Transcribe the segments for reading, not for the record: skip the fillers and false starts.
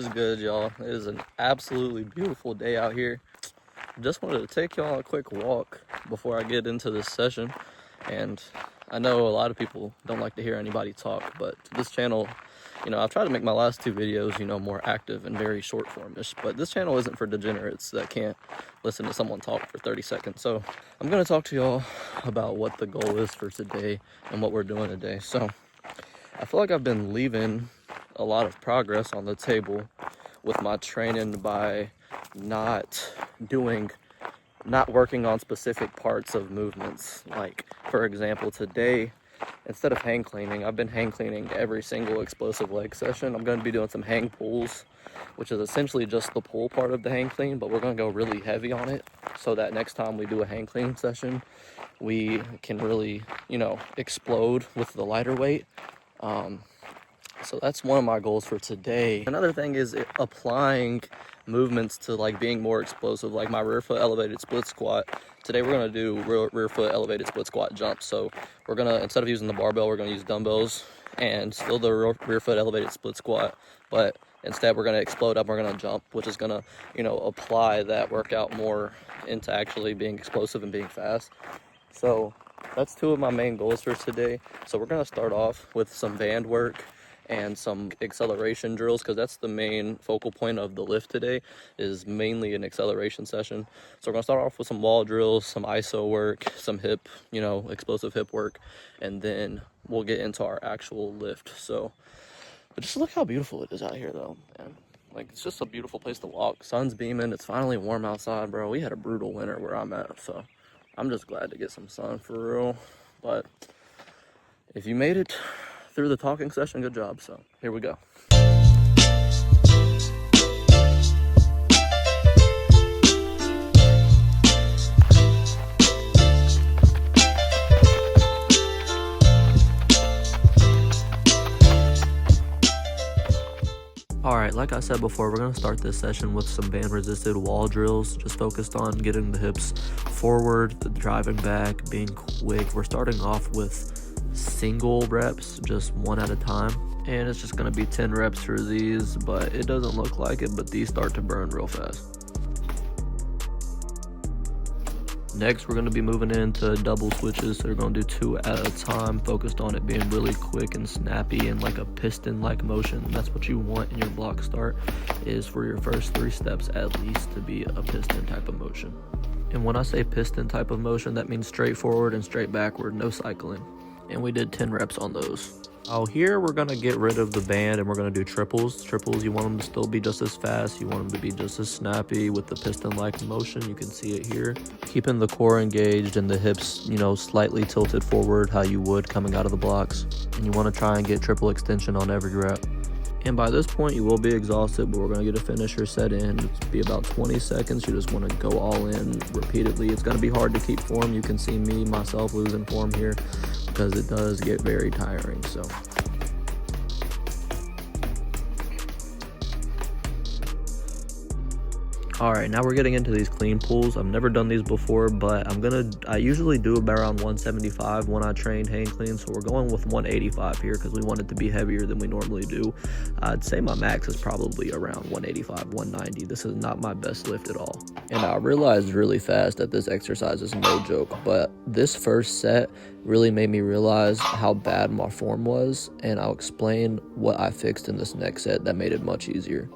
is good, y'all? It is an absolutely beautiful day out here. Just wanted to take y'all a quick walk before I get into this session. And I know a lot of people don't like to hear anybody talk, but this channel, I've tried to make my last two videos, more active and very short form-ish, but this channel isn't for degenerates that can't listen to someone talk for 30 seconds. So I'm going to talk to y'all about what the goal is for today and what we're doing today. So I feel like I've been leaving a lot of progress on the table with my training by not working on specific parts of movements. Like, for example, today, instead of hang cleaning, I've been hang cleaning every single explosive leg session. I'm going to be doing some hang pulls, which is essentially just the pull part of the hang clean, but we're going to go really heavy on it so that next time we do a hang clean session, we can really, explode with the lighter weight. So that's one of my goals for today. Another thing is applying movements to like being more explosive, like my rear foot elevated split squat. Today we're gonna do rear foot elevated split squat jumps. So we're gonna, instead of using the barbell, we're gonna use dumbbells and still the rear foot elevated split squat, but instead we're gonna explode up, we're gonna jump, which is gonna, apply that workout more into actually being explosive and being fast. So that's two of my main goals for today. So we're gonna start off with some band work and some acceleration drills, because that's the main focal point of the lift today, is mainly an acceleration session. So we're gonna start off with some wall drills, some ISO work, some hip, explosive hip work, and then we'll get into our actual lift. So, but just look how beautiful it is out here though, man. Like, it's just a beautiful place to walk. Sun's beaming, it's finally warm outside, bro. We had a brutal winter where I'm at, so I'm just glad to get some sun for real. But if you made it through the talking session, good job. So here we go. Alright, like I said before, we're going to start this session with some band resisted wall drills, just focused on getting the hips forward, the driving back, being quick. We're starting off with single reps, just one at a time, and it's just going to be 10 reps for these, but it doesn't look like it, but these start to burn real fast. Next, we're going to be moving into double switches, so we're going to do 2 at a time, focused on it being really quick and snappy and like a piston-like motion. And that's what you want in your block start, is for your first 3 steps at least to be a piston type of motion. And when I say piston type of motion, that means straight forward and straight backward, no cycling. And we did 10 reps on those. Here we're going to get rid of the band and we're going to do triples. Triples, you want them to still be just as fast. You want them to be just as snappy with the piston-like motion. You can see it here. Keeping the core engaged and the hips, slightly tilted forward how you would coming out of the blocks. And you want to try and get triple extension on every rep. And by this point, you will be exhausted, but we're going to get a finisher set in. It'll be about 20 seconds. You just want to go all in repeatedly. It's going to be hard to keep form. You can see me, myself, losing form here because it does get very tiring. So alright, now we're getting into these clean pulls. I've never done these before, but I usually do about around 175 when I train hang clean, so we're going with 185 here because we want it to be heavier than we normally do. I'd say my max is probably around 185, 190. This is not my best lift at all. And I realized really fast that this exercise is no joke, but this first set really made me realize how bad my form was, and I'll explain what I fixed in this next set that made it much easier.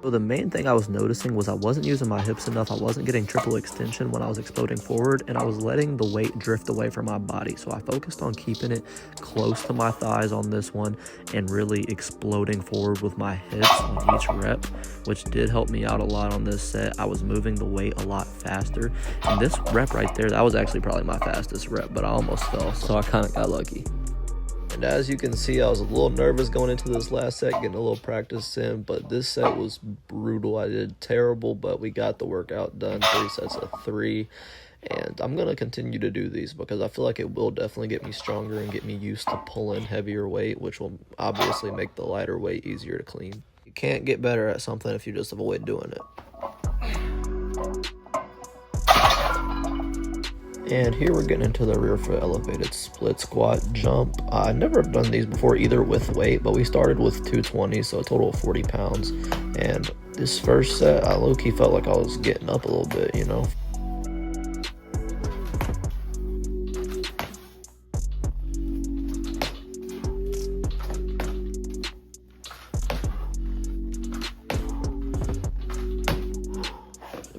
So the main thing I was noticing was I wasn't using my hips enough. I wasn't getting triple extension when I was exploding forward, and I was letting the weight drift away from my body. So I focused on keeping it close to my thighs on this one and really exploding forward with my hips on each rep, which did help me out a lot on this set. I was moving the weight a lot faster, and this rep right there, that was actually probably my fastest rep, but I almost fell, so I kind of got lucky. And as you can see, I was a little nervous going into this last set, getting a little practice in, but this set was brutal. I did terrible, but we got the workout done, 3 sets of 3. And I'm going to continue to do these because I feel like it will definitely get me stronger and get me used to pulling heavier weight, which will obviously make the lighter weight easier to clean. You can't get better at something if you just avoid doing it. And here we're getting into the rear foot elevated split squat jump. I never have done these before either with weight, but we started with 220, so a total of 40 pounds. And this first set, I low-key felt like I was getting up a little bit, you know.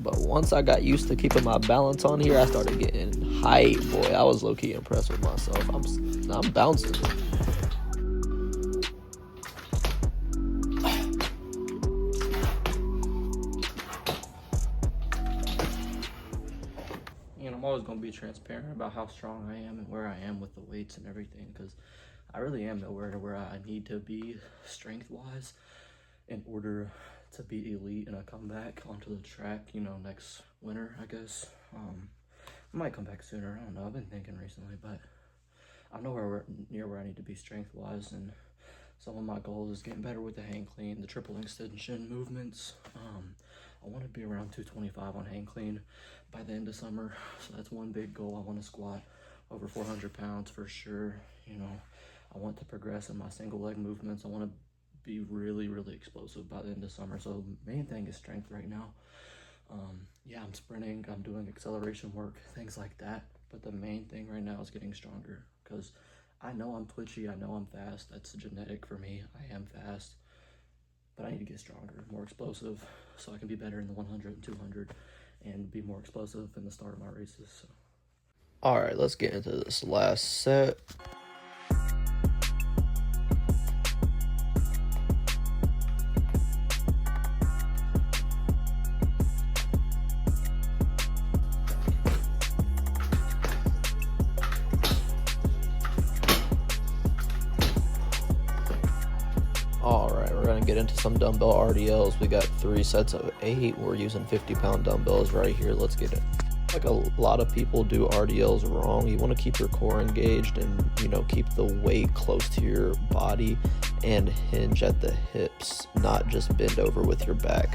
But once I got used to keeping my balance on here, I started getting height. Boy, I was low-key impressed with myself. I'm bouncing. You know, I'm always going to be transparent about how strong I am and where I am with the weights and everything, because I really am nowhere to where I need to be strength-wise in order to be elite and I come back onto the track, you know, next winter, I guess. I might come back sooner, I don't know, I've been thinking recently, but I'm nowhere near where I need to be strength-wise, and some of my goals is getting better with the hang clean, the triple extension movements. I want to be around 225 on hang clean by the end of summer, so that's one big goal. I want to squat over 400 pounds for sure. You know, I want to progress in my single leg movements. I want to be really, really explosive by the end of summer. So the main thing is strength right now. Yeah, I'm sprinting, I'm doing acceleration work, things like that. But the main thing right now is getting stronger, because I know I'm twitchy, I know I'm fast. That's genetic for me. I am fast, but I need to get stronger, more explosive, so I can be better in the 100 and 200 and be more explosive in the start of my races. So. All right, let's get into this last set. All right, we're gonna get into some dumbbell RDLs. We got 3 sets of 8. We're using 50-pound dumbbells right here. Let's get it. Like a lot of people do RDLs wrong. You want to keep your core engaged and, you know, keep the weight close to your body and hinge at the hips, not just bend over with your back.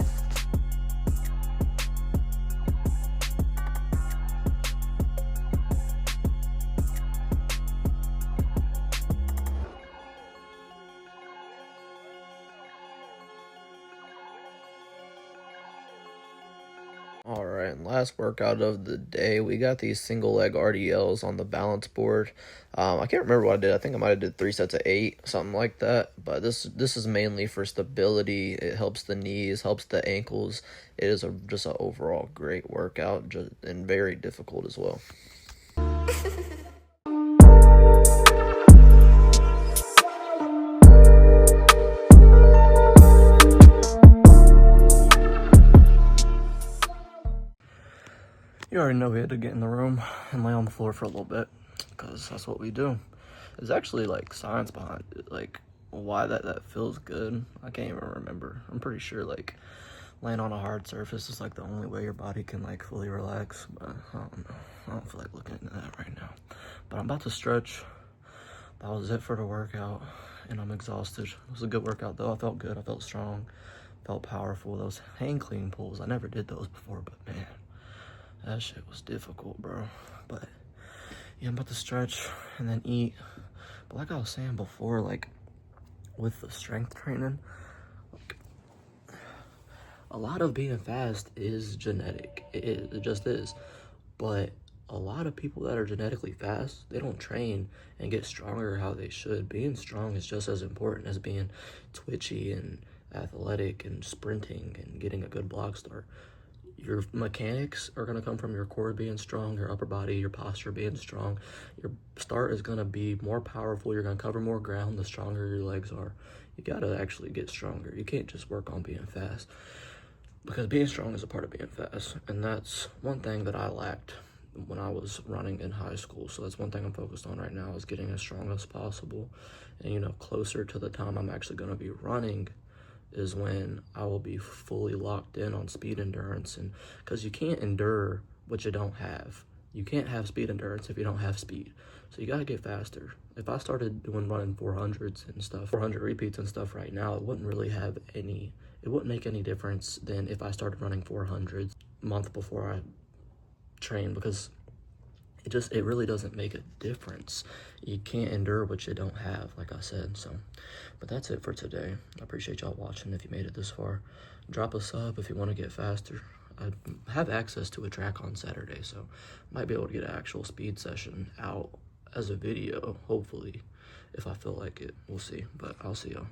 All right, and last workout of the day, we got these single leg RDLs on the balance board. I can't remember what I did. I think I might have did 3 sets of 8, something like that. But this is mainly for stability. It helps the knees, helps the ankles. It is just an overall great workout, and very difficult as well. You already know we had to get in the room and lay on the floor for a little bit, because that's what we do. There's actually like science behind it, like why that feels good. I can't even remember. I'm pretty sure like laying on a hard surface is like the only way your body can like fully relax, but I don't know. I don't feel like looking into that right now. But I'm about to stretch. That was it for the workout, and I'm exhausted. It was a good workout though. I felt good. I felt strong. Felt powerful. Those hang clean pulls, I never did those before, but man, that shit was difficult, bro. But yeah, I'm about to stretch and then eat. But like I was saying before, like with the strength training, like, a lot of being fast is genetic. It just is. But a lot of people that are genetically fast, they don't train and get stronger how they should. Being strong is just as important as being twitchy and athletic and sprinting and getting a good block start. Your mechanics are going to come from your core being strong, your upper body, your posture being strong. Your start is going to be more powerful. You're going to cover more ground the stronger your legs are. You got to actually get stronger. You can't just work on being fast, because being strong is a part of being fast. And that's one thing that I lacked when I was running in high school. So that's one thing I'm focused on right now, is getting as strong as possible. And, you know, closer to the time I'm actually going to be running is when I will be fully locked in on speed endurance. And because you can't endure what you don't have. You can't have speed endurance if you don't have speed. So you got to get faster. If I started running 400s and stuff, 400 repeats and stuff right now, it wouldn't make any difference than if I started running 400s a month before I train, because it really doesn't make a difference. You can't endure what you don't have, like I said. So, but that's it for today. I appreciate y'all watching. If you made it this far, drop a sub if you want to get faster. I have access to a track on Saturday, so might be able to get an actual speed session out as a video, hopefully, if I feel like it. We'll see, but I'll see y'all.